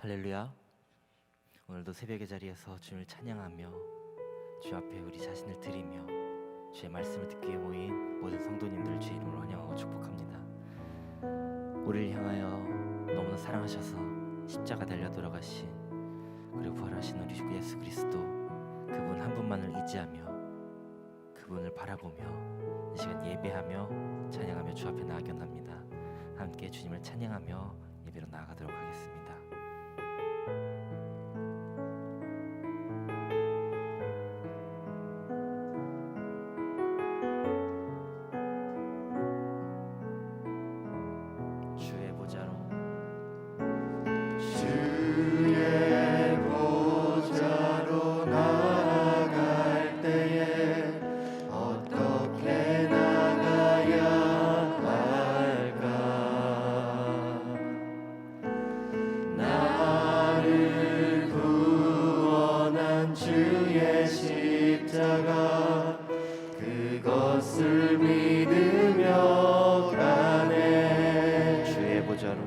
할렐루야. 오늘도 새벽의 자리에서 주님을 찬양하며 주 앞에 우리 자신을 드리며 주의 말씀을 듣기 위해 모인 모든 성도님들 주의 이름으로 환영하고 축복합니다. 우리를 향하여 너무나 사랑하셔서 십자가 달려 돌아가신 그리고 부활하신 우리 주 예수 그리스도, 그분 한 분만을 의지하며 그분을 바라보며 이 시간 예배하며 찬양하며 주 앞에 나아갑니다. 함께 주님을 찬양하며 예배로 나아가도록 하겠습니다. 주의 보좌로 나아갈 때에 어떻게 나가야 할까? 나를 구원한 주의 십자가, 그것을 믿으며 가네. 주의 보좌로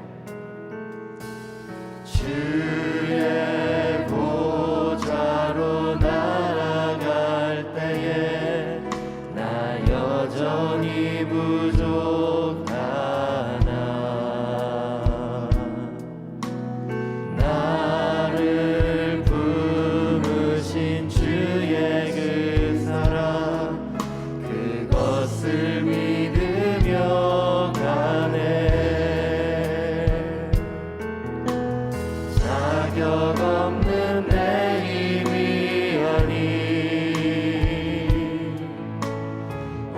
주의 보좌로 나아갈 때에 나 여전히 부족하나. 나를 품으신 주의 그 사랑, 그것을 믿으며 가네. 자격 없는 내 힘이 아니,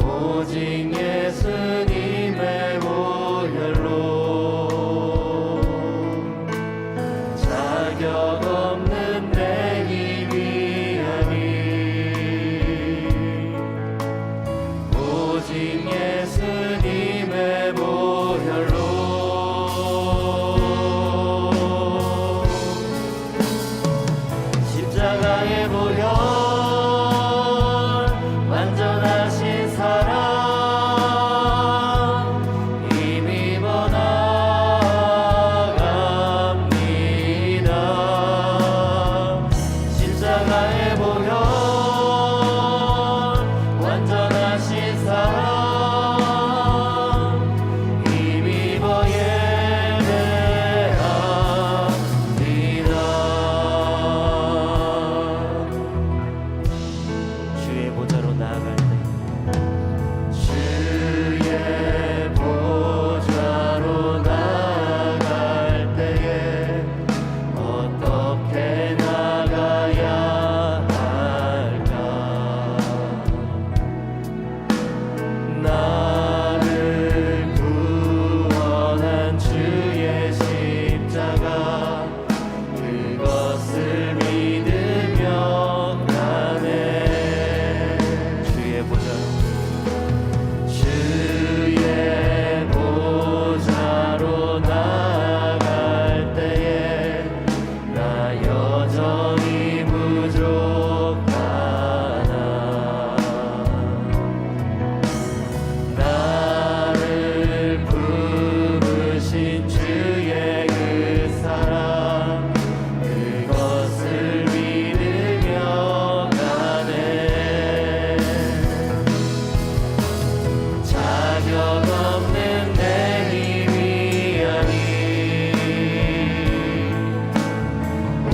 오직 예수님의 보혈로. 자격 없는 내 힘이 아니, 오직 예수님의 보혈로. 십자가의 보혈, 완전하신 사랑 힘입어 나아갑니다. 십자가의 보혈, 완전하신 사랑 힘입어 주의 보좌로 나아갈 때 주의 보좌로 나아갈 때에 어떻게 나가야 할까? 나를 구원한 주의 십자가, 그것을 믿으며 가네. 주의 보좌로 주의 보좌로 나아갈 때에 나 여전히 부족하나. 나를 품으신 주의 그 사랑, 그것을 믿으며 가네. 자격 없는 내 힘이 아니,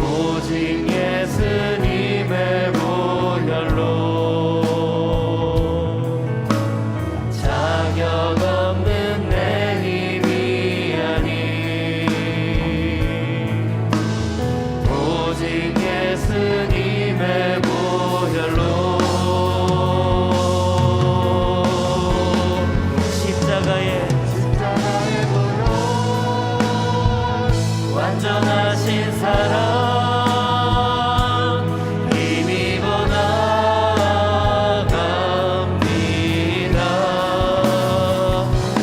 오직 예수님의 보혈로. 자격 없는 내 힘이 아니, 오직 예수님의 보혈로. 십자가의 보혈, 완전하신 사랑 힘입어 나아갑니다.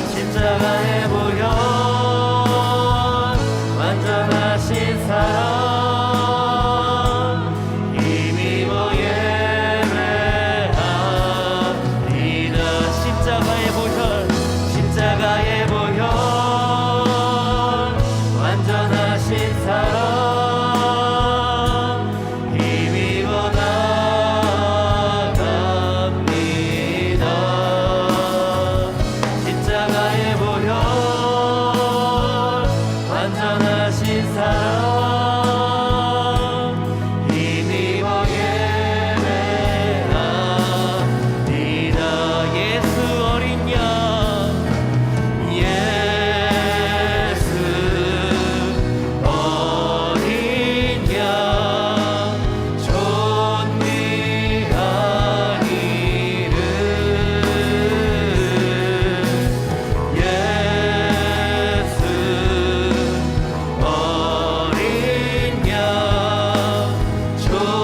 십자가의 보혈, 완전하신 사랑 힘입어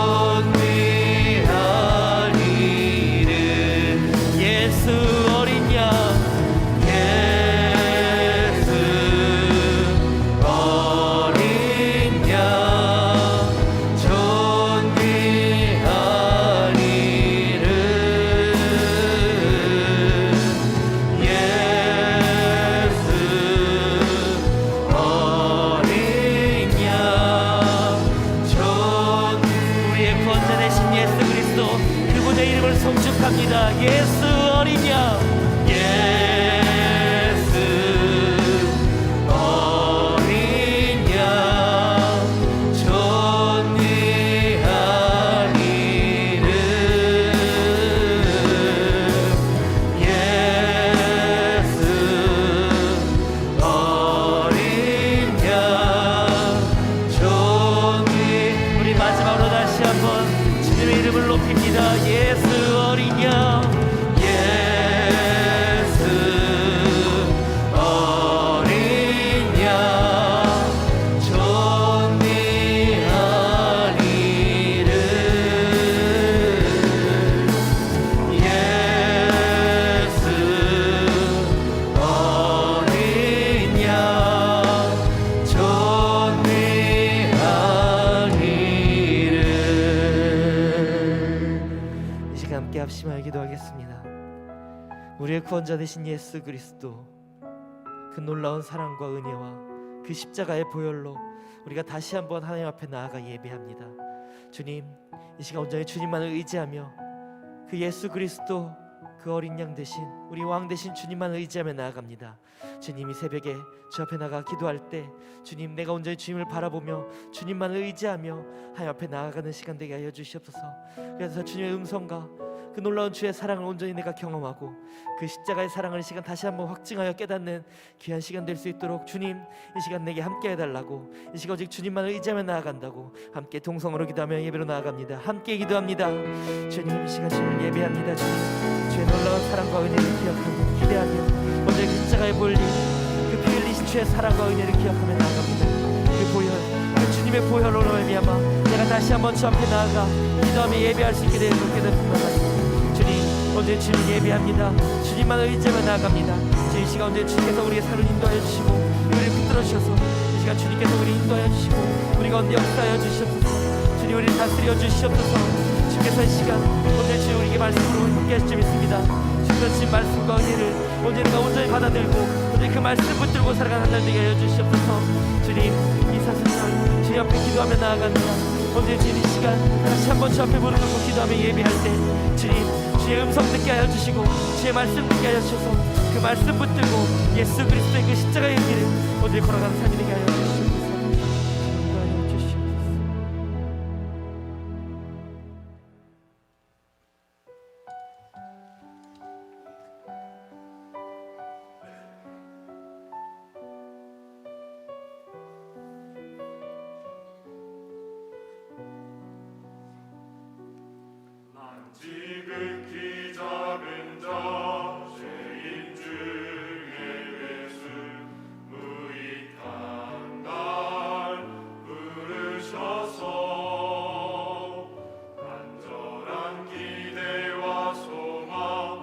존귀한 이름 예수 어린 양 예수 어린 양 존귀한 이름 예수 어린 양 우리의 구원자 되신 예수 그리스도 그분의 이름을 송축합니다. 예수 어린 양 예수 어린 양 존귀한 이름 예수 어린 양 우리 마지막으로 다시 한번 주님의 이름을 높입니다. 예수 어린 양 예수 어린 양 존귀한 이름 예수 어린 양 존귀한 이름 이 시간 함께 합심하여 기도하겠습니다. 우리의 구원자 되신 예수 그리스도 그 놀라운 사랑과 은혜와 그 십자가의 보혈로 우리가 다시 한번 하나님 앞에 나아가 예배합니다. 주님, 이 시간 온전히 주님만을 의지하며 그 예수 그리스도 그 어린 양 대신 우리 왕 대신 주님만 의지하며 나아갑니다. 주님, 이 새벽에 주 앞에 나가 기도할 때 주님, 내가 온전히 주님을 바라보며 주님만 의지하며 하나님 앞에 나아가는 시간 되게 하여 주시옵소서. 그래서 주님의 음성과 그 놀라운 주의 사랑을 온전히 내가 경험하고 그 십자가의 사랑을 이 시간 다시 한번 확증하여 깨닫는 귀한 시간 될 수 있도록 주님, 이 시간 내게 함께 해달라고, 이 시간 오직 주님만을 의지하며 나아간다고 함께 동성으로 기도하며 예배로 나아갑니다. 함께 기도합니다. 주님, 이 시간 주님을 예배합니다. 주님, 주의 놀라운 사랑과 은혜를 기억하며 기대하며 먼저 그 십자가에 몰린 그 피 흘리신 주의 사랑과 은혜를 기억하며 나아갑니다. 그 보혈, 그 주님의 보혈로 말미암아 내가 다시 한번 주 앞에 나아가 기도하며 예배할 수 있게 되는 분들 주님, 오늘 주님 예배합니다. 주님만 의지하며 나아갑니다. 이 시간 오늘 주님께서 우리의 삶을 인도하여 주시고 우리를 붙들어 주셔서 이 시간 주님께서 우리 인도하여 주시고 우리가 언제 역사하여 주시옵소서. 주님, 우리를 다스려 주시옵소서. 주께서 이 시간 오늘 주님 우리에게 말씀으로 함께 하실 줄 믿습니다. 주께서 주신 말씀과 은혜를 오늘 우리가 온전히 받아들고 오늘 그 말씀 붙들고 살아가는 한 날 되게 하여 주시옵소서. 주님, 이 사순절 주님 앞에 기도하며 나아갑니다. 오늘 주님 이 시간 다시 한번 주 앞에 무릎 꿇고 기도하며 예배할 때 주님, 주의 음성 듣게 하여 주시고 주의 말씀 듣게 하여 주셔서 그 말씀 붙들고 예수 그리스도의 그 십자가의 길을 오늘 걸어가는 삶이 되게 하여 주시옵소서. 인도하여 주시옵소서. 지극히 작은 자 죄인 중에 예수 무익한 날 부르셔서 간절한 기대와 소망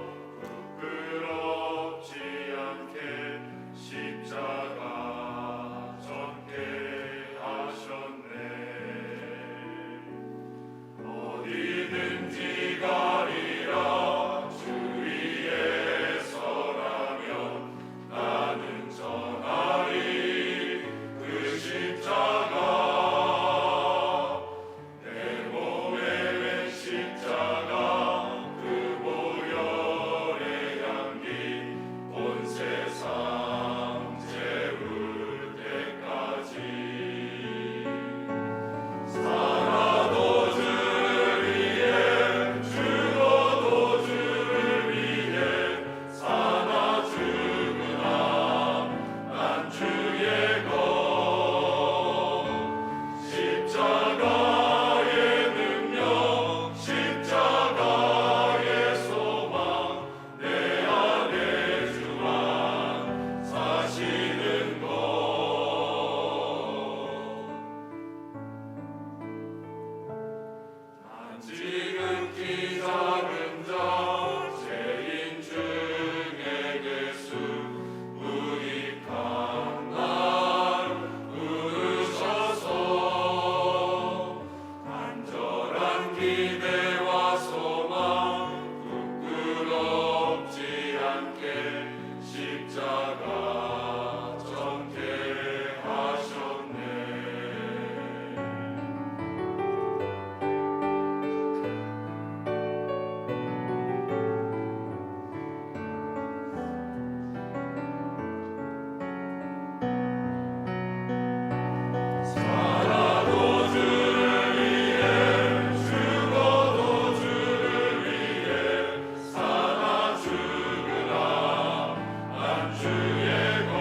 부끄럽지 않게 십자가 졌게 하셨네. 어디든지 가리라 기대와 소망 부끄럽지 않게 십자가 전개하셨네. 살아도 주를 위해 죽어도 주를 위해 사나 죽으나 난 주의 것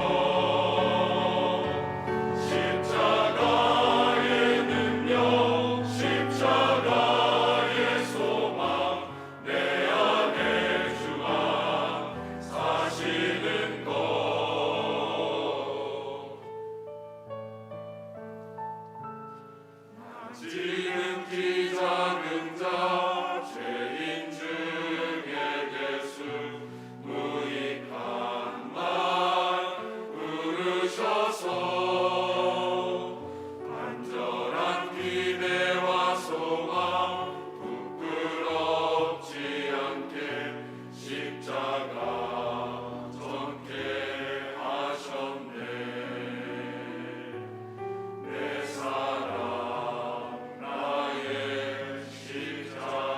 십자가의 능력 십자가의 소망 내 안에 주가 사시는 것 지극히 작은 자 죄인 중에 예수 무익한 말 부르셔서 간절한 기대와 소망 부끄럽지 않게 십자가 전개 하셨네. 내 사랑 나의 십자가.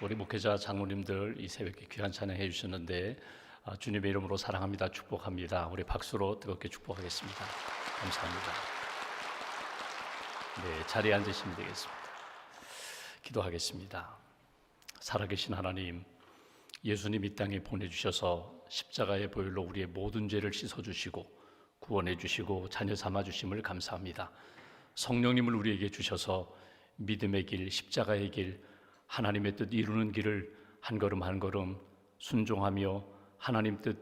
우리 목회자 장로님들 이 새벽에 귀한 찬양해 주셨는데 주님의 이름으로 사랑합니다, 축복합니다. 우리 박수로 뜨겁게 축복하겠습니다. 감사합니다. 네, 자리에 앉으시면 되겠습니다. 기도하겠습니다. 살아계신 하나님, 예수님 이 땅에 보내주셔서 십자가의 보혈로 우리의 모든 죄를 씻어주시고 구원해 주시고 자녀 삼아 주심을 감사합니다. 성령님을 우리에게 주셔서 믿음의 길, 십자가의 길, 하나님의 뜻 이루는 길을 한 걸음 한 걸음 순종하며 하나님 뜻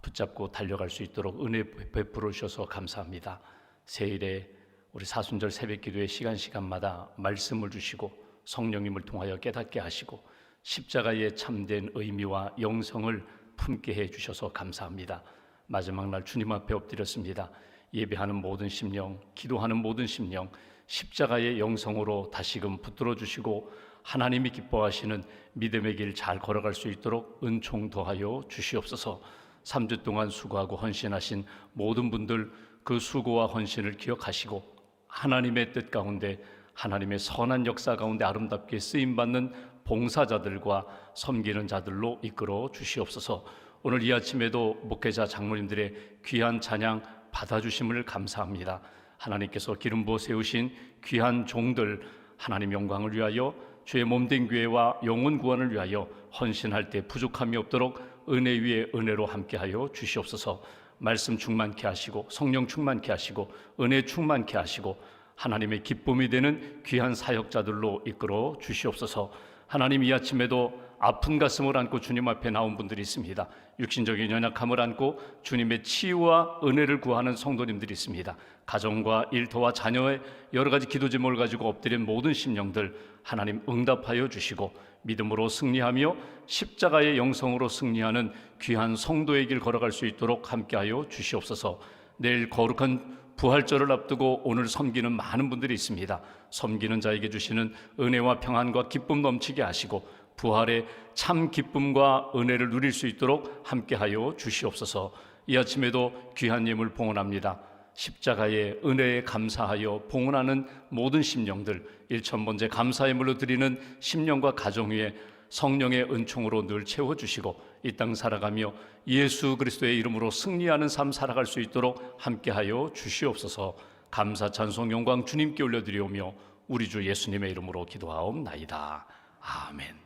붙잡고 달려갈 수 있도록 은혜 베풀어 주셔서 감사합니다. 새일에 우리 사순절 새벽 기도의 시간마다 말씀을 주시고 성령님을 통하여 깨닫게 하시고 십자가의 참된 의미와 영성을 품게 해 주셔서 감사합니다. 마지막 날 주님 앞에 엎드렸습니다. 예배하는 모든 심령, 기도하는 모든 심령, 십자가의 영성으로 다시금 붙들어 주시고 하나님이 기뻐하시는 믿음의 길 잘 걸어갈 수 있도록 은총 더하여 주시옵소서. 3주 동안 수고하고 헌신하신 모든 분들 그 수고와 헌신을 기억하시고 하나님의 뜻 가운데 하나님의 선한 역사 가운데 아름답게 쓰임받는 봉사자들과 섬기는 자들로 이끌어 주시옵소서. 오늘 이 아침에도 목회자 장로님들의 귀한 찬양 받아주심을 감사합니다. 하나님께서 기름 부어 세우신 귀한 종들 하나님 영광을 위하여 주의 몸된 교회와 영혼 구원을 위하여 헌신할 때 부족함이 없도록 은혜 위에 은혜로 함께하여 주시옵소서. 말씀 충만케 하시고 성령 충만케 하시고 은혜 충만케 하시고 하나님의 기쁨이 되는 귀한 사역자들로 이끌어 주시옵소서. 하나님 이 아침에도 아픈 가슴을 안고 주님 앞에 나온 분들이 있습니다. 육신적인 연약함을 안고 주님의 치유와 은혜를 구하는 성도님들이 있습니다. 가정과 일터와 자녀의 여러 가지 기도 제목을 가지고 엎드린 모든 심령들 하나님 응답하여 주시고 믿음으로 승리하며 십자가의 영성으로 승리하는 귀한 성도의 길 걸어갈 수 있도록 함께하여 주시옵소서. 내일 거룩한 부활절을 앞두고 오늘 섬기는 많은 분들이 있습니다. 섬기는 자에게 주시는 은혜와 평안과 기쁨 넘치게 하시고 부활의 참 기쁨과 은혜를 누릴 수 있도록 함께하여 주시옵소서. 이 아침에도 귀한 예물 봉헌합니다. 십자가의 은혜에 감사하여 봉헌하는 모든 심령들 1,000번째 감사 예물로 드리는 심령과 가정 위에 성령의 은총으로 늘 채워주시고 이 땅 살아가며 예수 그리스도의 이름으로 승리하는 삶 살아갈 수 있도록 함께하여 주시옵소서. 감사 찬송 영광 주님께 올려드리오며 우리 주 예수님의 이름으로 기도하옵나이다. 아멘.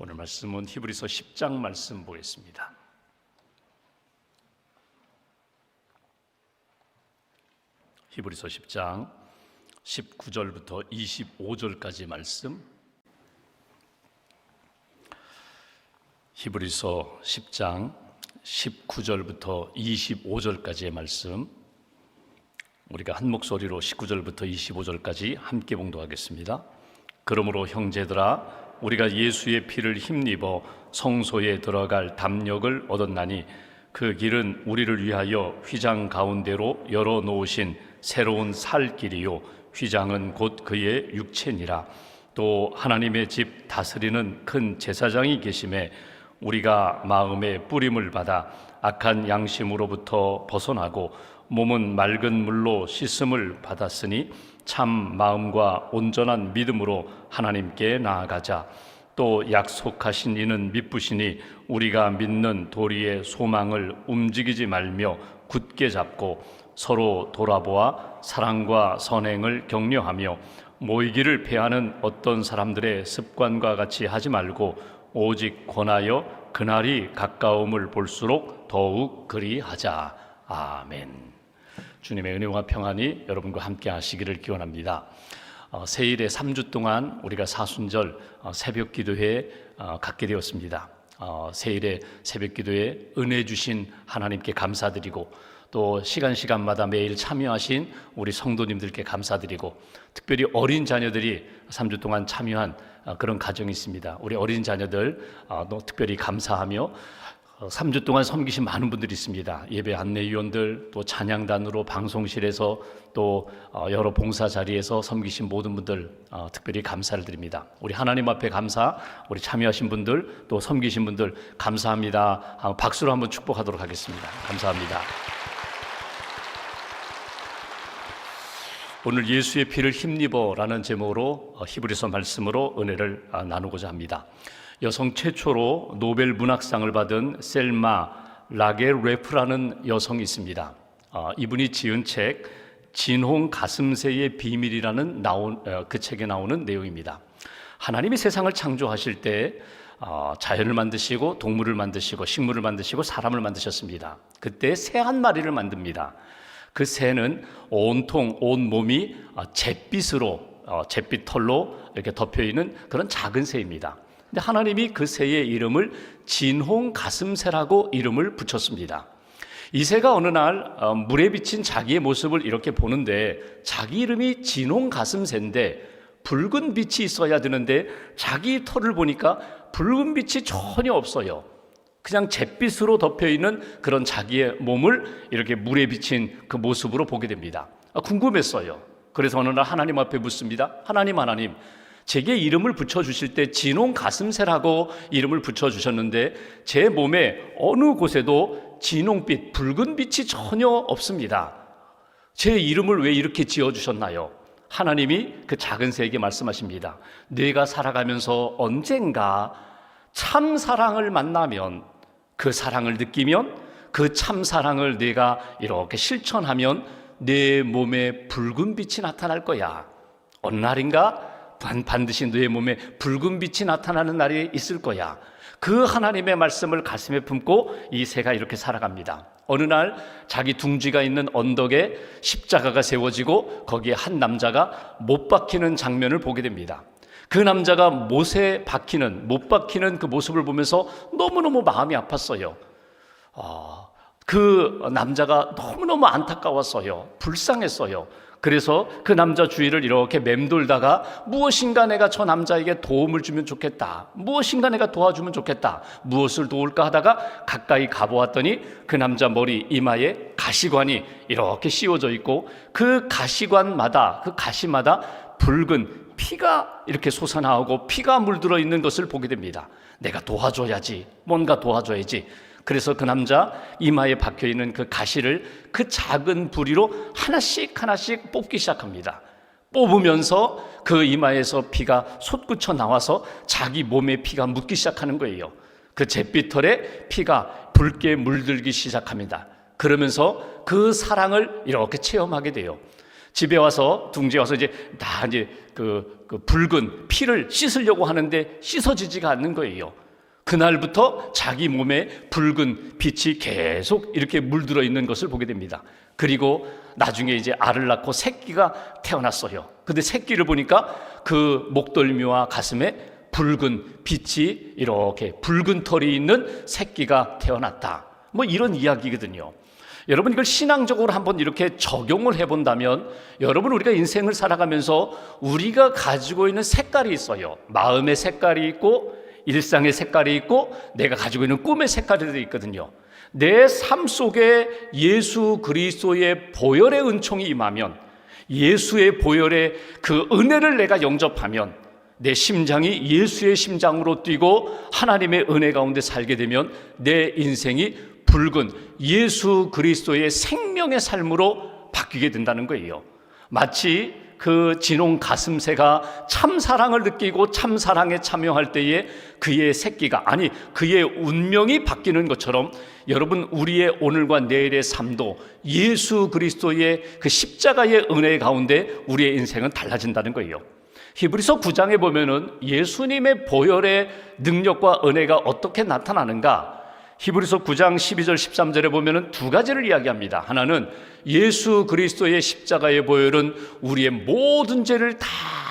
오늘 말씀은 히브리서 10장 말씀 보겠습니다. 히브리서 10장 19절부터 25절까지 말씀. 히브리서 10장 19절부터 25절까지의 말씀, 우리가 한 목소리로 19절부터 25절까지 함께 봉독하겠습니다. 그러므로 형제들아 우리가 예수의 피를 힘입어 성소에 들어갈 담력을 얻었나니 그 길은 우리를 위하여 휘장 가운데로 열어놓으신 새로운 살 길이요 휘장은 곧 그의 육체니라. 또 하나님의 집 다스리는 큰 제사장이 계심에 우리가 마음의 뿌림을 받아 악한 양심으로부터 벗어나고 몸은 맑은 물로 씻음을 받았으니 참 마음과 온전한 믿음으로 하나님께 나아가자. 또 약속하신 이는 미쁘시니 우리가 믿는 도리의 소망을 움직이지 말며 굳게 잡고 서로 돌아보아 사랑과 선행을 격려하며 모이기를 패하는 어떤 사람들의 습관과 같이 하지 말고 오직 권하여 그날이 가까움을 볼수록 더욱 그리하자. 아멘. 주님의 은혜와 평안이 여러분과 함께 하시기를 기원합니다. 새일에 3주 동안 우리가 사순절 새벽 기도회에 갖게 되었습니다. 새일에 새벽 기도에 은혜 주신 하나님께 감사드리고 또 시간마다 매일 참여하신 우리 성도님들께 감사드리고 특별히 어린 자녀들이 3주 동안 참여한 그런 가정이 있습니다. 우리 어린 자녀들 특별히 감사하며 3주 동안 섬기신 많은 분들이 있습니다. 예배 안내위원들, 또 찬양단으로 방송실에서 또 여러 봉사 자리에서 섬기신 모든 분들 특별히 감사를 드립니다. 우리 하나님 앞에 감사, 우리 참여하신 분들 또 섬기신 분들 감사합니다. 박수로 한번 축복하도록 하겠습니다. 감사합니다. 오늘 예수의 피를 힘입어라는 제목으로 히브리서 말씀으로 은혜를 나누고자 합니다. 여성 최초로 노벨 문학상을 받은 셀마 라게레프라는 여성이 있습니다. 이분이 지은 책 진홍 가슴새의 비밀이라는 그 책에 나오는 내용입니다. 하나님이 세상을 창조하실 때 자연을 만드시고 동물을 만드시고 식물을 만드시고 사람을 만드셨습니다. 그때 새 한 마리를 만듭니다. 그 새는 온통 온 몸이 잿빛 털로 이렇게 덮여 있는 그런 작은 새입니다. 근데 하나님이 그 새의 이름을 진홍 가슴새라고 이름을 붙였습니다. 이 새가 어느 날 물에 비친 자기의 모습을 이렇게 보는데 자기 이름이 진홍 가슴새인데 붉은 빛이 있어야 되는데 자기 털을 보니까 붉은 빛이 전혀 없어요. 그냥 잿빛으로 덮여있는 그런 자기의 몸을 이렇게 물에 비친 그 모습으로 보게 됩니다. 궁금했어요. 그래서 어느 날 하나님 앞에 묻습니다. 하나님, 제게 이름을 붙여주실 때 진홍 가슴새라고 이름을 붙여주셨는데 제 몸에 어느 곳에도 진홍빛, 붉은 빛이 전혀 없습니다. 제 이름을 왜 이렇게 지어주셨나요? 하나님이 그 작은 새에게 말씀하십니다. 네가 살아가면서 언젠가 참 사랑을 만나면 그 사랑을 느끼면 그 참 사랑을 네가 이렇게 실천하면 내 몸에 붉은 빛이 나타날 거야. 어느 날인가 반드시 네 몸에 붉은 빛이 나타나는 날이 있을 거야. 그 하나님의 말씀을 가슴에 품고 이 새가 이렇게 살아갑니다. 어느 날 자기 둥지가 있는 언덕에 십자가가 세워지고 거기에 한 남자가 못 박히는 장면을 보게 됩니다. 그 남자가 못에 박히는, 못 박히는 그 모습을 보면서 너무너무 마음이 아팠어요. 그 남자가 너무너무 안타까웠어요. 불쌍했어요. 그래서 그 남자 주위를 이렇게 맴돌다가 무엇인가 내가 저 남자에게 도움을 주면 좋겠다. 무엇인가 내가 도와주면 좋겠다. 무엇을 도울까 하다가 가까이 가보았더니 그 남자 머리 이마에 가시관이 이렇게 씌워져 있고 그 가시마다 붉은 피가 이렇게 솟아나오고 피가 물들어 있는 것을 보게 됩니다. 내가 도와줘야지, 뭔가 도와줘야지. 그래서 그 남자 이마에 박혀있는 그 가시를 그 작은 부리로 하나씩 뽑기 시작합니다. 뽑으면서 그 이마에서 피가 솟구쳐 나와서 자기 몸에 피가 묻기 시작하는 거예요. 그 잿빛털에 피가 붉게 물들기 시작합니다. 그러면서 그 사랑을 이렇게 체험하게 돼요. 집에 와서 둥지에 와서 그 붉은 피를 씻으려고 하는데 씻어지지가 않는 거예요. 그날부터 자기 몸에 붉은 빛이 계속 이렇게 물들어 있는 것을 보게 됩니다. 그리고 나중에 알을 낳고 새끼가 태어났어요. 근데 새끼를 보니까 그 목덜미와 가슴에 붉은 빛이 이렇게 붉은 털이 있는 새끼가 태어났다. 이런 이야기거든요. 여러분 이걸 신앙적으로 한번 이렇게 적용을 해본다면 여러분 우리가 인생을 살아가면서 우리가 가지고 있는 색깔이 있어요. 마음의 색깔이 있고 일상의 색깔이 있고 내가 가지고 있는 꿈의 색깔이 있거든요. 내 삶 속에 예수 그리스도의 보혈의 은총이 임하면, 예수의 보혈의 그 은혜를 내가 영접하면 내 심장이 예수의 심장으로 뛰고 하나님의 은혜 가운데 살게 되면 내 인생이 붉은 예수 그리스도의 생명의 삶으로 바뀌게 된다는 거예요. 마치 그 진홍 가슴새가 참사랑을 느끼고 참사랑에 참여할 때에 그의 새끼가, 아니 그의 운명이 바뀌는 것처럼 여러분 우리의 오늘과 내일의 삶도 예수 그리스도의 그 십자가의 은혜 가운데 우리의 인생은 달라진다는 거예요. 히브리서 9장에 보면은 예수님의 보혈의 능력과 은혜가 어떻게 나타나는가? 히브리서 9장 12절 13절에 보면은 두 가지를 이야기합니다. 하나는 예수 그리스도의 십자가의 보혈은 우리의 모든 죄를 다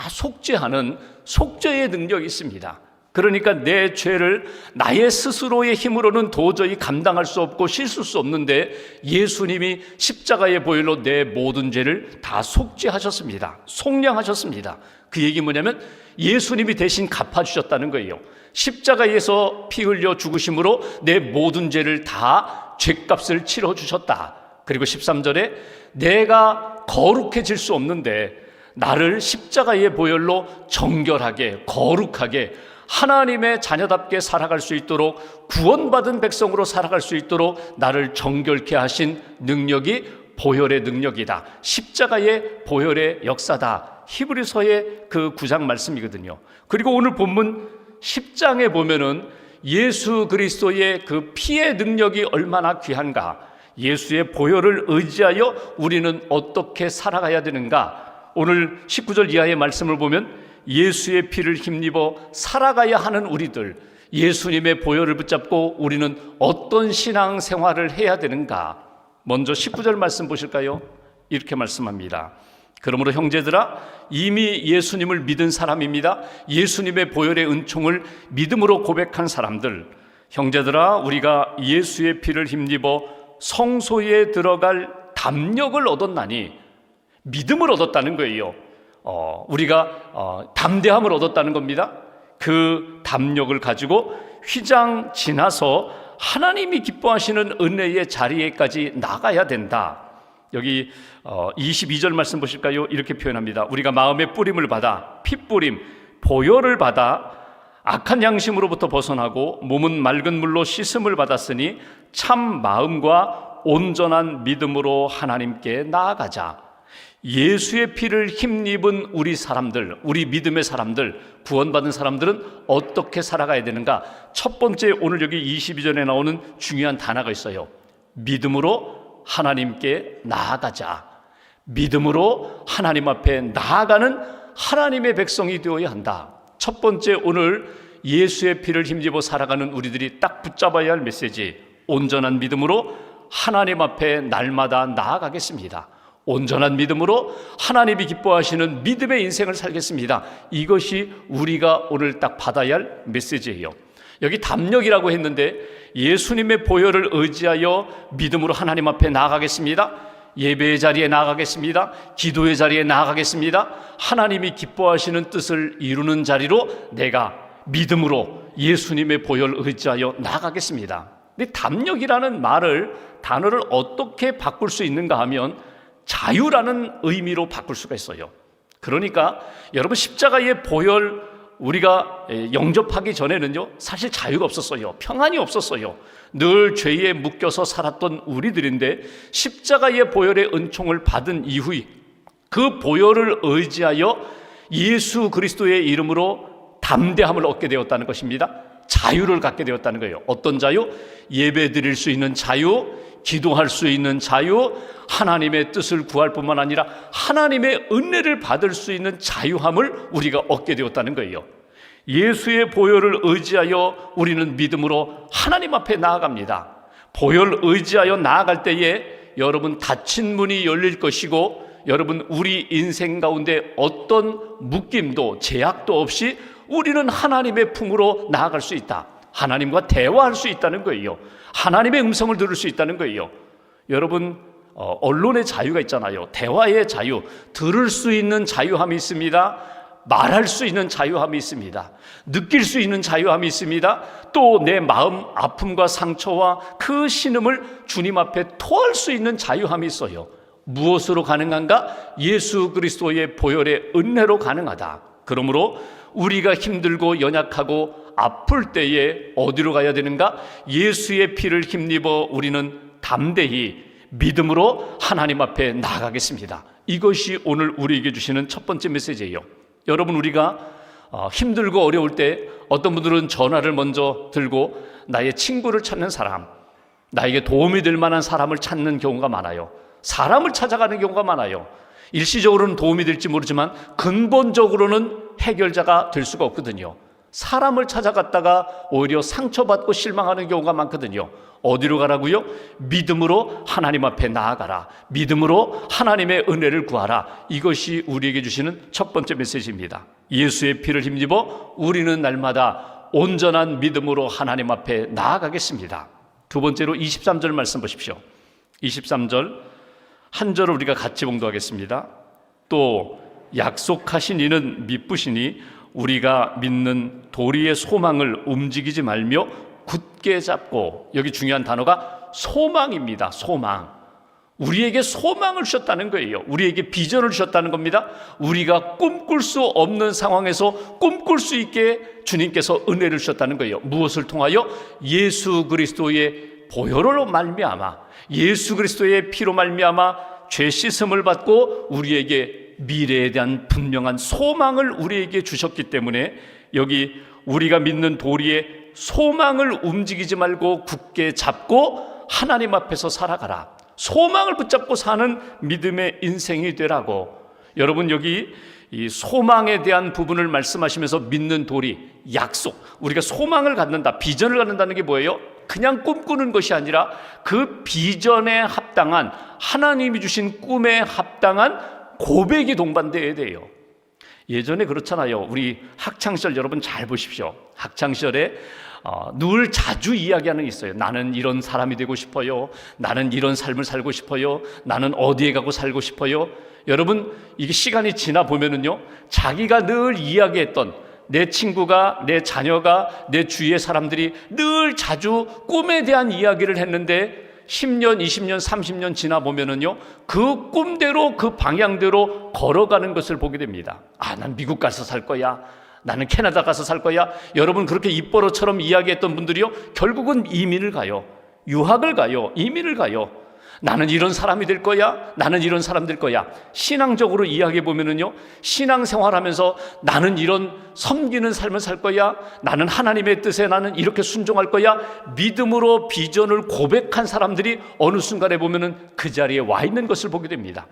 속죄하는 속죄의 능력이 있습니다. 그러니까 내 죄를 나의 스스로의 힘으로는 도저히 감당할 수 없고 씻을 수 없는데 예수님이 십자가의 보혈로 내 모든 죄를 다 속죄하셨습니다. 속량하셨습니다. 그 얘기 뭐냐면 예수님이 대신 갚아주셨다는 거예요. 십자가에서 피 흘려 죽으심으로 내 모든 죄를 다 죄값을 치러주셨다. 그리고 13절에 내가 거룩해질 수 없는데 나를 십자가의 보혈로 정결하게 거룩하게 하나님의 자녀답게 살아갈 수 있도록 구원받은 백성으로 살아갈 수 있도록 나를 정결케 하신 능력이 보혈의 능력이다. 십자가의 보혈의 역사다. 히브리서의 그 9장 말씀이거든요. 그리고 오늘 본문 10장에 보면은 예수 그리스도의 그 피의 능력이 얼마나 귀한가, 예수의 보혈을 의지하여 우리는 어떻게 살아가야 되는가. 오늘 19절 이하의 말씀을 보면 예수의 피를 힘입어 살아가야 하는 우리들, 예수님의 보혈을 붙잡고 우리는 어떤 신앙생활을 해야 되는가. 먼저 19절 말씀 보실까요? 이렇게 말씀합니다. 그러므로 형제들아, 이미 예수님을 믿은 사람입니다. 예수님의 보혈의 은총을 믿음으로 고백한 사람들, 형제들아, 우리가 예수의 피를 힘입어 성소에 들어갈 담력을 얻었나니, 믿음을 얻었다는 거예요. 우리가 담대함을 얻었다는 겁니다. 그 담력을 가지고 휘장 지나서 하나님이 기뻐하시는 은혜의 자리에까지 나가야 된다. 여기 22절 말씀 보실까요? 이렇게 표현합니다. 우리가 마음의 뿌림을 받아 핏뿌림 보혈을 받아 악한 양심으로부터 벗어나고 몸은 맑은 물로 씻음을 받았으니 참 마음과 온전한 믿음으로 하나님께 나아가자. 예수의 피를 힘입은 우리 사람들, 우리 믿음의 사람들, 구원받은 사람들은 어떻게 살아가야 되는가? 첫 번째, 오늘 여기 22절에 나오는 중요한 단어가 있어요. 믿음으로 하나님께 나아가자. 믿음으로 하나님 앞에 나아가는 하나님의 백성이 되어야 한다. 첫 번째, 오늘 예수의 피를 힘입어 살아가는 우리들이 딱 붙잡아야 할 메시지, 온전한 믿음으로 하나님 앞에 날마다 나아가겠습니다. 온전한 믿음으로 하나님이 기뻐하시는 믿음의 인생을 살겠습니다. 이것이 우리가 오늘 딱 받아야 할 메시지예요. 여기 담력이라고 했는데 예수님의 보혈을 의지하여 믿음으로 하나님 앞에 나아가겠습니다. 예배의 자리에 나아가겠습니다. 기도의 자리에 나아가겠습니다. 하나님이 기뻐하시는 뜻을 이루는 자리로 내가 믿음으로 예수님의 보혈을 의지하여 나아가겠습니다. 근데 담력이라는 단어를 어떻게 바꿀 수 있는가 하면 자유라는 의미로 바꿀 수가 있어요. 그러니까 여러분, 십자가의 보혈 우리가 영접하기 전에는요, 사실 자유가 없었어요. 평안이 없었어요. 늘 죄에 묶여서 살았던 우리들인데 십자가의 보혈의 은총을 받은 이후에 그 보혈을 의지하여 예수 그리스도의 이름으로 담대함을 얻게 되었다는 것입니다. 자유를 갖게 되었다는 거예요. 어떤 자유? 예배 드릴 수 있는 자유, 기도할 수 있는 자유, 하나님의 뜻을 구할 뿐만 아니라 하나님의 은혜를 받을 수 있는 자유함을 우리가 얻게 되었다는 거예요. 예수의 보혈을 의지하여 우리는 믿음으로 하나님 앞에 나아갑니다. 보혈을 의지하여 나아갈 때에 여러분, 닫힌 문이 열릴 것이고 여러분, 우리 인생 가운데 어떤 묶임도 제약도 없이 우리는 하나님의 품으로 나아갈 수 있다. 하나님과 대화할 수 있다는 거예요. 하나님의 음성을 들을 수 있다는 거예요. 여러분, 언론의 자유가 있잖아요. 대화의 자유, 들을 수 있는 자유함이 있습니다. 말할 수 있는 자유함이 있습니다. 느낄 수 있는 자유함이 있습니다. 또 내 마음 아픔과 상처와 그 신음을 주님 앞에 토할 수 있는 자유함이 있어요. 무엇으로 가능한가? 예수 그리스도의 보혈의 은혜로 가능하다. 그러므로 우리가 힘들고 연약하고 아플 때에 어디로 가야 되는가? 예수의 피를 힘입어 우리는 담대히 믿음으로 하나님 앞에 나아가겠습니다. 이것이 오늘 우리에게 주시는 첫 번째 메시지예요. 여러분, 우리가 힘들고 어려울 때 어떤 분들은 전화를 먼저 들고 나의 친구를 찾는 사람, 나에게 도움이 될 만한 사람을 찾는 경우가 많아요. 사람을 찾아가는 경우가 많아요. 일시적으로는 도움이 될지 모르지만 근본적으로는 해결자가 될 수가 없거든요. 사람을 찾아갔다가 오히려 상처받고 실망하는 경우가 많거든요. 어디로 가라고요? 믿음으로 하나님 앞에 나아가라. 믿음으로 하나님의 은혜를 구하라. 이것이 우리에게 주시는 첫 번째 메시지입니다. 예수의 피를 힘입어 우리는 날마다 온전한 믿음으로 하나님 앞에 나아가겠습니다. 두 번째로 23절 말씀 보십시오. 23절 한 절을 우리가 같이 봉독하겠습니다. 또 약속하신 이는 미쁘시니 우리가 믿는 도리의 소망을 움직이지 말며 굳게 잡고, 여기 중요한 단어가 소망입니다. 소망. 우리에게 소망을 주셨다는 거예요. 우리에게 비전을 주셨다는 겁니다. 우리가 꿈꿀 수 없는 상황에서 꿈꿀 수 있게 주님께서 은혜를 주셨다는 거예요. 무엇을 통하여? 예수 그리스도의 보혈로 말미암아, 예수 그리스도의 피로 말미암아 죄 씻음을 받고 우리에게 미래에 대한 분명한 소망을 우리에게 주셨기 때문에 여기 우리가 믿는 도리의 소망을 움직이지 말고 굳게 잡고 하나님 앞에서 살아가라. 소망을 붙잡고 사는 믿음의 인생이 되라고. 여러분, 여기 이 소망에 대한 부분을 말씀하시면서 믿는 도리, 약속, 우리가 소망을 갖는다, 비전을 갖는다는 게 뭐예요? 그냥 꿈꾸는 것이 아니라 그 비전에 합당한, 하나님이 주신 꿈에 합당한 고백이 동반되어야 돼요. 예전에 그렇잖아요. 우리 학창시절 여러분 잘 보십시오. 학창시절에 늘 자주 이야기하는 게 있어요. 나는 이런 사람이 되고 싶어요. 나는 이런 삶을 살고 싶어요. 나는 어디에 가고 살고 싶어요. 여러분, 이게 시간이 지나 보면은요, 자기가 늘 이야기했던, 내 친구가, 내 자녀가, 내 주위의 사람들이 늘 자주 꿈에 대한 이야기를 했는데 10년, 20년, 30년 지나 보면은요, 그 꿈대로, 그 방향대로 걸어가는 것을 보게 됩니다. 아, 난 미국 가서 살 거야. 나는 캐나다 가서 살 거야. 여러분, 그렇게 입버릇처럼 이야기했던 분들이요, 결국은 이민을 가요. 유학을 가요. 이민을 가요. 나는 이런 사람이 될 거야. 나는 이런 사람 될 거야. 신앙적으로 이야기해 보면은요, 신앙생활하면서 나는 이런 섬기는 삶을 살 거야. 나는 하나님의 뜻에 나는 이렇게 순종할 거야. 믿음으로 비전을 고백한 사람들이 어느 순간에 보면은 그 자리에 와 있는 것을 보게 됩니다.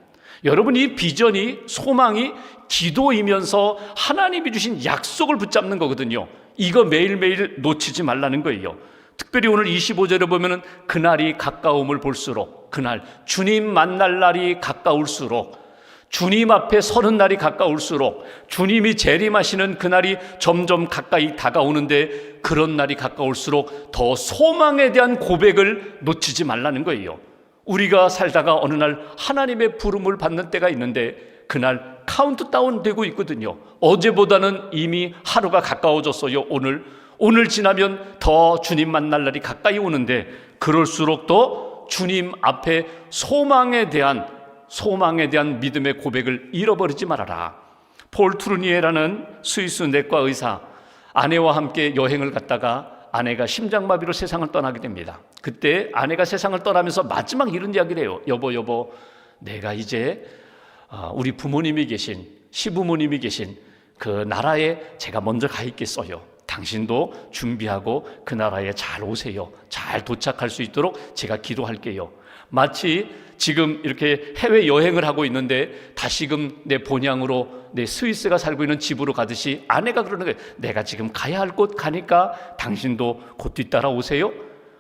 여러분, 이 비전이, 소망이 기도이면서 하나님이 주신 약속을 붙잡는 거거든요. 이거 매일매일 놓치지 말라는 거예요. 특별히 오늘 25절에 보면은 그날이 가까움을 볼수록, 그날 주님 만날 날이 가까울수록, 주님 앞에 서는 날이 가까울수록, 주님이 재림하시는 그날이 점점 가까이 다가오는데, 그런 날이 가까울수록 더 소망에 대한 고백을 놓치지 말라는 거예요. 우리가 살다가 어느 날 하나님의 부름을 받는 때가 있는데 그날 카운트다운 되고 있거든요. 어제보다는 이미 하루가 가까워졌어요. 오늘 지나면 더 주님 만날 날이 가까이 오는데, 그럴수록 또 주님 앞에 소망에 대한 믿음의 고백을 잃어버리지 말아라. 폴 트루니에라는 스위스 내과 의사, 아내와 함께 여행을 갔다가 아내가 심장마비로 세상을 떠나게 됩니다. 그때 아내가 세상을 떠나면서 마지막 이런 이야기를 해요. 여보, 내가 이제 우리 부모님이 계신, 시부모님이 계신 그 나라에 제가 먼저 가 있겠어요. 당신도 준비하고 그 나라에 잘 오세요. 잘 도착할 수 있도록 제가 기도할게요. 마치 지금 이렇게 해외 여행을 하고 있는데 다시금 내 본향으로, 내 스위스가 살고 있는 집으로 가듯이 아내가 그러는 거예요. 내가 지금 가야 할 곳 가니까 당신도 곧 뒤따라 오세요.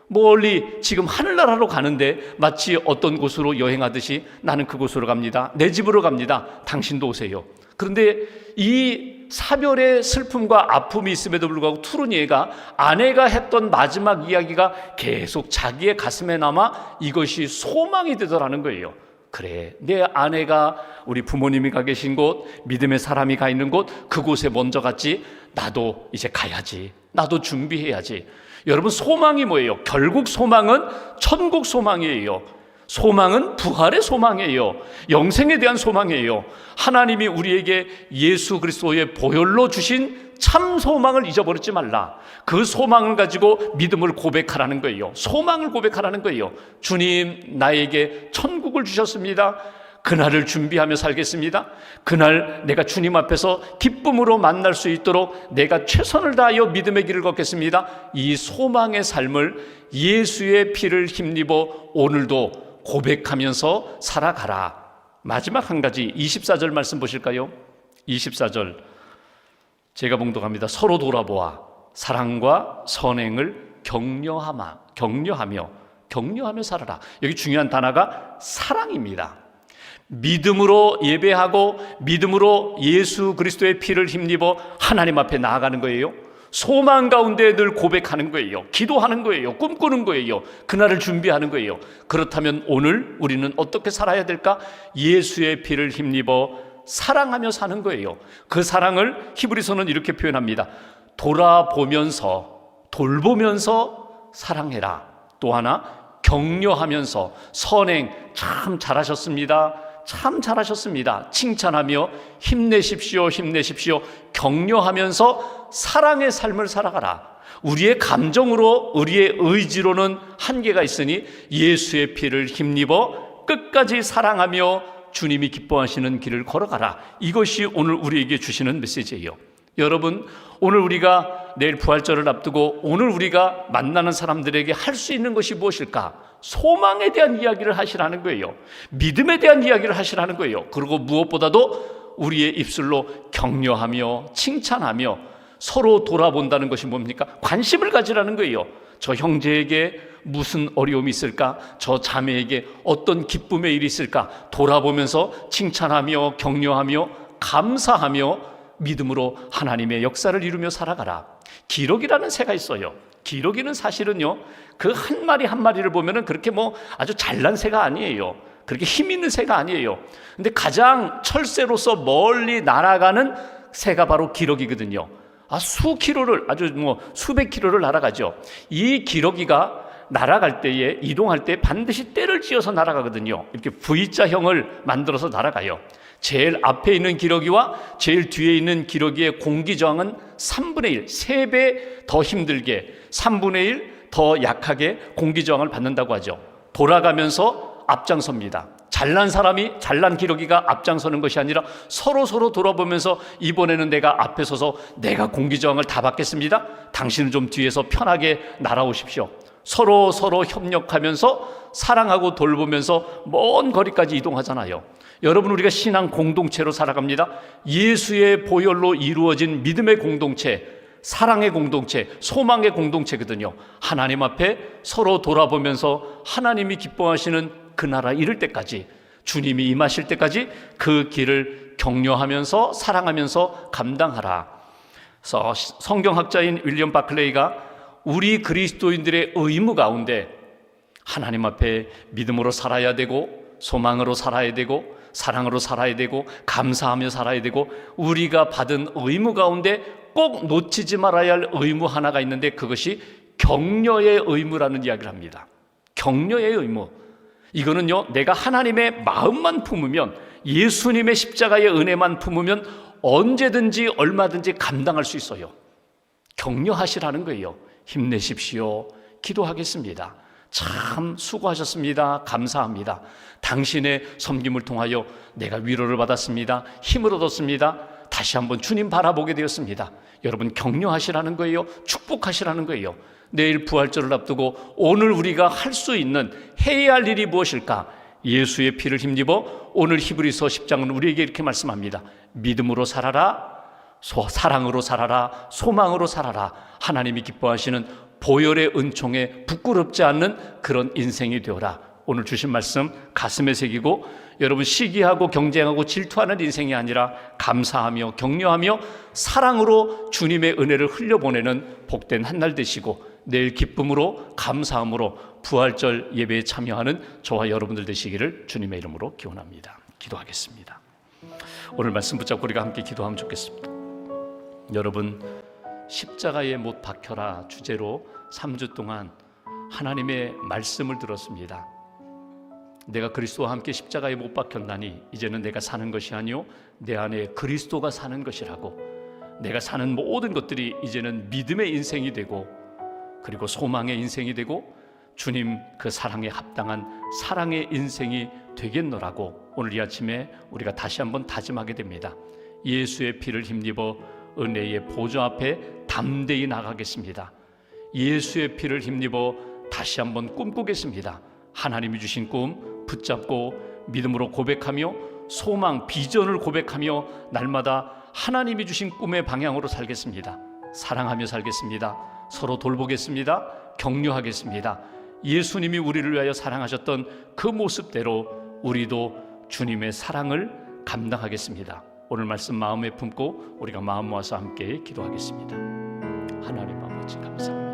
멀리 지금 하늘나라로 가는데 마치 어떤 곳으로 여행하듯이 나는 그곳으로 갑니다. 내 집으로 갑니다. 당신도 오세요. 그런데 이 사별의 슬픔과 아픔이 있음에도 불구하고 투르니에가 아내가 했던 마지막 이야기가 계속 자기의 가슴에 남아 이것이 소망이 되더라는 거예요. 그래, 내 아내가 우리 부모님이 가 계신 곳, 믿음의 사람이 가 있는 곳, 그곳에 먼저 갔지. 나도 이제 가야지. 나도 준비해야지. 여러분, 소망이 뭐예요? 결국 소망은 천국 소망이에요. 소망은 부활의 소망이에요. 영생에 대한 소망이에요. 하나님이 우리에게 예수 그리스도의 보혈로 주신 참 소망을 잊어버리지 말라. 그 소망을 가지고 믿음을 고백하라는 거예요. 소망을 고백하라는 거예요. 주님, 나에게 천국을 주셨습니다. 그날을 준비하며 살겠습니다. 그날 내가 주님 앞에서 기쁨으로 만날 수 있도록 내가 최선을 다하여 믿음의 길을 걷겠습니다. 이 소망의 삶을 예수의 피를 힘입어 오늘도 고백하면서 살아가라. 마지막 한 가지 24절 말씀 보실까요? 24절 제가 봉독합니다. 서로 돌아보아 사랑과 선행을 격려하며 살아라. 여기 중요한 단어가 사랑입니다. 믿음으로 예배하고 믿음으로 예수 그리스도의 피를 힘입어 하나님 앞에 나아가는 거예요. 소망 가운데 늘 고백하는 거예요. 기도하는 거예요. 꿈꾸는 거예요. 그날을 준비하는 거예요. 그렇다면 오늘 우리는 어떻게 살아야 될까? 예수의 피를 힘입어 사랑하며 사는 거예요. 그 사랑을 히브리서는 이렇게 표현합니다. 돌아보면서, 돌보면서 사랑해라. 또 하나, 격려하면서 선행 참 잘하셨습니다. 참 잘하셨습니다. 칭찬하며 힘내십시오. 격려하면서 사랑의 삶을 살아가라. 우리의 감정으로, 우리의 의지로는 한계가 있으니 예수의 피를 힘입어 끝까지 사랑하며 주님이 기뻐하시는 길을 걸어가라. 이것이 오늘 우리에게 주시는 메시지예요. 여러분, 오늘 우리가 내일 부활절을 앞두고 오늘 우리가 만나는 사람들에게 할 수 있는 것이 무엇일까? 소망에 대한 이야기를 하시라는 거예요. 믿음에 대한 이야기를 하시라는 거예요. 그리고 무엇보다도 우리의 입술로 격려하며 칭찬하며 서로 돌아본다는 것이 뭡니까? 관심을 가지라는 거예요. 저 형제에게 무슨 어려움이 있을까? 저 자매에게 어떤 기쁨의 일이 있을까? 돌아보면서 칭찬하며 격려하며 감사하며 믿음으로 하나님의 역사를 이루며 살아가라. 기러기라는 새가 있어요. 기러기는 사실은요, 그 한 마리 한 마리를 보면은 그렇게 아주 잘난 새가 아니에요. 그렇게 힘 있는 새가 아니에요. 근데 가장 철새로서 멀리 날아가는 새가 바로 기러기거든요. 수킬로를, 아주 수백 킬로를 날아가죠. 이 기러기가 날아갈 때에, 이동할 때 반드시 때를 지어서 날아가거든요. 이렇게 V자형을 만들어서 날아가요. 제일 앞에 있는 기러기와 제일 뒤에 있는 기러기의 공기 저항은 3분의 1, 3배 더 힘들게 3분의 1 더 약하게 공기 저항을 받는다고 하죠. 돌아가면서 앞장섭니다. 잘난 사람이, 잘난 기러기가 앞장서는 것이 아니라 서로 돌아보면서 이번에는 내가 앞에 서서 내가 공기 저항을 다 받겠습니다. 당신은 좀 뒤에서 편하게 날아오십시오. 서로 협력하면서 사랑하고 돌보면서 먼 거리까지 이동하잖아요. 여러분, 우리가 신앙 공동체로 살아갑니다. 예수의 보혈로 이루어진 믿음의 공동체, 사랑의 공동체, 소망의 공동체거든요. 하나님 앞에 서로 돌아보면서 하나님이 기뻐하시는 그 나라 이를 때까지, 주님이 임하실 때까지 그 길을 격려하면서 사랑하면서 감당하라. 그래서 성경학자인 윌리엄 바클레이가 우리 그리스도인들의 의무 가운데 하나님 앞에 믿음으로 살아야 되고, 소망으로 살아야 되고, 사랑으로 살아야 되고, 감사하며 살아야 되고, 우리가 받은 의무 가운데 꼭 놓치지 말아야 할 의무 하나가 있는데 그것이 격려의 의무라는 이야기를 합니다. 격려의 의무. 이거는요, 내가 하나님의 마음만 품으면, 예수님의 십자가의 은혜만 품으면 언제든지 얼마든지 감당할 수 있어요. 격려하시라는 거예요. 힘내십시오. 기도하겠습니다. 참 수고하셨습니다. 감사합니다. 당신의 섬김을 통하여 내가 위로를 받았습니다. 힘을 얻었습니다. 다시 한번 주님 바라보게 되었습니다. 여러분, 격려하시라는 거예요. 축복하시라는 거예요. 내일 부활절을 앞두고 오늘 우리가 할 수 있는, 해야 할 일이 무엇일까? 예수의 피를 힘입어 오늘 히브리서 10장은 우리에게 이렇게 말씀합니다. 믿음으로 살아라, 사랑으로 살아라, 소망으로 살아라. 하나님이 기뻐하시는 보혈의 은총에 부끄럽지 않는 그런 인생이 되어라. 오늘 주신 말씀 가슴에 새기고 여러분 시기하고 경쟁하고 질투하는 인생이 아니라 감사하며 격려하며 사랑으로 주님의 은혜를 흘려보내는 복된 한 날 되시고 내일 기쁨으로 감사함으로 부활절 예배에 참여하는 저와 여러분들 되시기를 주님의 이름으로 기원합니다. 기도하겠습니다. 오늘 말씀 붙잡고 우리가 함께 기도하면 좋겠습니다. 여러분, 십자가에 못 박혀라 주제로 3주 동안 하나님의 말씀을 들었습니다. 내가 그리스도와 함께 십자가에 못 박혔나니 이제는 내가 사는 것이 아니요 내 안에 그리스도가 사는 것이라고, 내가 사는 모든 것들이 이제는 믿음의 인생이 되고 그리고 소망의 인생이 되고 주님 그 사랑에 합당한 사랑의 인생이 되겠노라고 오늘 이 아침에 우리가 다시 한번 다짐하게 됩니다. 예수의 피를 힘입어 은혜의 보좌 앞에 담대히 나가겠습니다. 예수의 피를 힘입어 다시 한번 꿈꾸겠습니다. 하나님이 주신 꿈 붙잡고 믿음으로 고백하며 소망, 비전을 고백하며 날마다 하나님이 주신 꿈의 방향으로 살겠습니다. 사랑하며 살겠습니다. 서로 돌보겠습니다. 격려하겠습니다. 예수님이 우리를 위하여 사랑하셨던 그 모습대로 우리도 주님의 사랑을 감당하겠습니다. 오늘 말씀 마음에 품고 우리가 마음 모아서 함께 기도하겠습니다. 하나님 아버지 감사합니다.